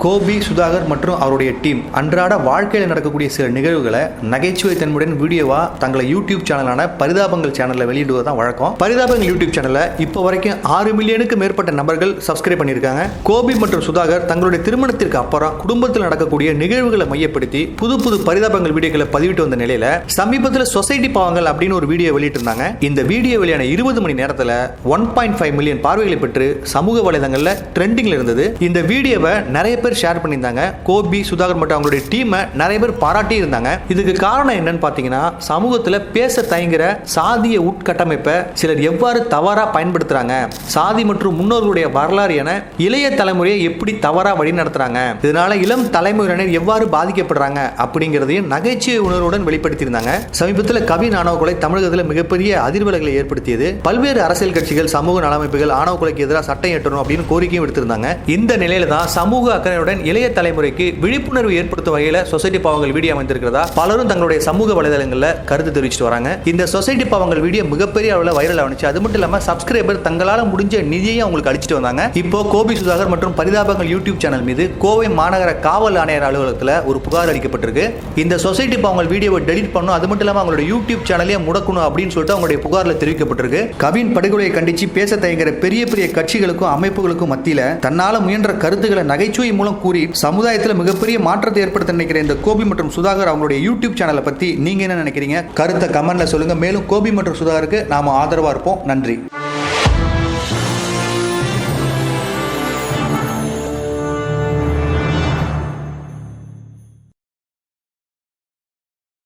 கோபி சுதாகர் மற்றும் அவருடைய டீம் அன்றாட வாழ்க்கையில் நடக்கக்கூடிய சில நிகழ்வுகளை நகைச்சுவை தன்மையுடன் வீடியோவா தங்களை யூடியூப் சேனலான பரிதாபங்கள் சேனலில் வெளியிடுவதுதான் வழக்கம். பரிதாபங்கள் யூடியூப் சேனலை இப்போ வரைக்கும் 6 மில்லியனுக்கு மேற்பட்ட நபர்கள் சப்ஸ்கிரைப் பண்ணியிருக்காங்க. கோபி மற்றும் சுதாகர் தங்களுடைய திருமணத்திற்கு அப்புறம் குடும்பத்தில் நடக்கக்கூடிய நிகழ்வுகளை மையப்படுத்தி புது புது பரிதாபங்கள் வீடியோக்களை பதிவிட்டு வந்த நிலையில சமீபத்தில் சொசைட்டி பாவங்கள் அப்படின்னு ஒரு வீடியோ வெளியிட்டிருந்தாங்க. இந்த வீடியோ வெளியான 20 மணி நேரத்தில் 1.5 மில்லியன் பார்வைகளை பெற்று சமூக வலைதளங்களில் ட்ரெண்டிங்ல இருந்தது. இந்த வீடியோவை நிறைய பேர் ஷேர் பண்ணியிருந்தாங்க. கோபி சுதாகர் மற்றும் அவங்களுடைய டீமை நிறைய பேர் பாராட்டி இருந்தாங்க. இதுக்கு காரணம் என்னன்னு பார்த்தீங்கன்னா, சமூகத்தில் பேச தயங்குற சாதிய உட்கட்டமைப்பை சிலர் எவ்வாறு தவறா பயன்படுத்துறாங்க, சாதி மற்றும் முன்னோர்களுடைய வரலாறு என இளைய தலைமுறையை எப்படி தவறா வழி நடத்துறாங்க, இதனால இளம் தலைமுறையினர் எவ்வாறு பாதிக்கப்படுறாங்க அப்படிங்கிறதையும் நகைச்சுவை உணர்வுடன் வெளிப்படுத்தியிருந்தாங்க. சமீபத்தில் கவின் ஆணவ கொலை தமிழகத்தில் மிகப்பெரிய அதிர்வலைகளை ஏற்படுத்தியது. பல்வேறு அரசியல் கட்சிகள், சமூக நலமைப்புகள் ஆணவ கொலைக்கு எதிராக சட்டம் இயற்றணும் அப்படின்னு கோரிக்கையும் எடுத்திருந்தாங்க. இந்த நிலையில தான் சமூக அக்கறையுடன் இளைய தலைமுறைக்கு விழிப்புணர்வு ஏற்படுத்தும் வகையில் சொசைட்டி பாவங்கள் வீடியோ அமைந்திருக்கிறதா பலரும் தங்களுடைய சமூக வலைதளங்களில் கருத்து தெரிவிச்சுட்டு வராங்க. இந்த சொசைட்டி பாவங்கள் வீடியோ மிகப்பெரிய அளவில் வைரல் ஆனிச்சு. அது மட்டும் இல்லாமல் சப்ஸ்கிரைபர் தங்களால் முடிஞ்ச நிதியை அவங்களுக்கு அளிச்சுட்டு வந்தாங்க. இப்போ கோபி சுதாகர் மற்றும் பரிதாபங்கள் யூடியூப் சேனல் மீது கோவை மாநகர காவல் ஆணையர் அலுவலகத்தில் ஒரு புகார் அளிக்கப்பட்டிருக்கு. இந்த சொசைட்டி பாவங்கள் வீடியோவை டெலிட் பண்ணணும், அது மட்டும் இல்லாமல் அவங்களுடைய யூடியூப் சேனலையே முடக்கணும் அப்படின்னு சொல்லிட்டு அவங்களுடைய புகாரில் தெரிவிக்கப்பட்டிருக்கு. கவின் படுகொலையை கண்டித்து பேச தயங்குற பெரிய பெரிய கட்சிகளுக்கும் அமைப்புகளுக்கும் மத்தியில் தன்னால் முயன்ற கருத்துக்களை நகைச்சுவை மூலம் கூறி சமுதாயத்தில் மிகப்பெரிய மாற்றத்தை ஏற்படுத்த நினைக்கிற இந்த கோபி மற்றும் சுதாகர் அவங்களுடைய யூடியூப் சேனலை பத்தி நீங்க என்ன நினைக்கிறீங்க? கருத்தை கமெண்ட்ல சொல்லுங்க. மேலும் கோபி மற்றும் சுதாகருக்கு நாம ஆதரவா இருப்போம். நன்றி.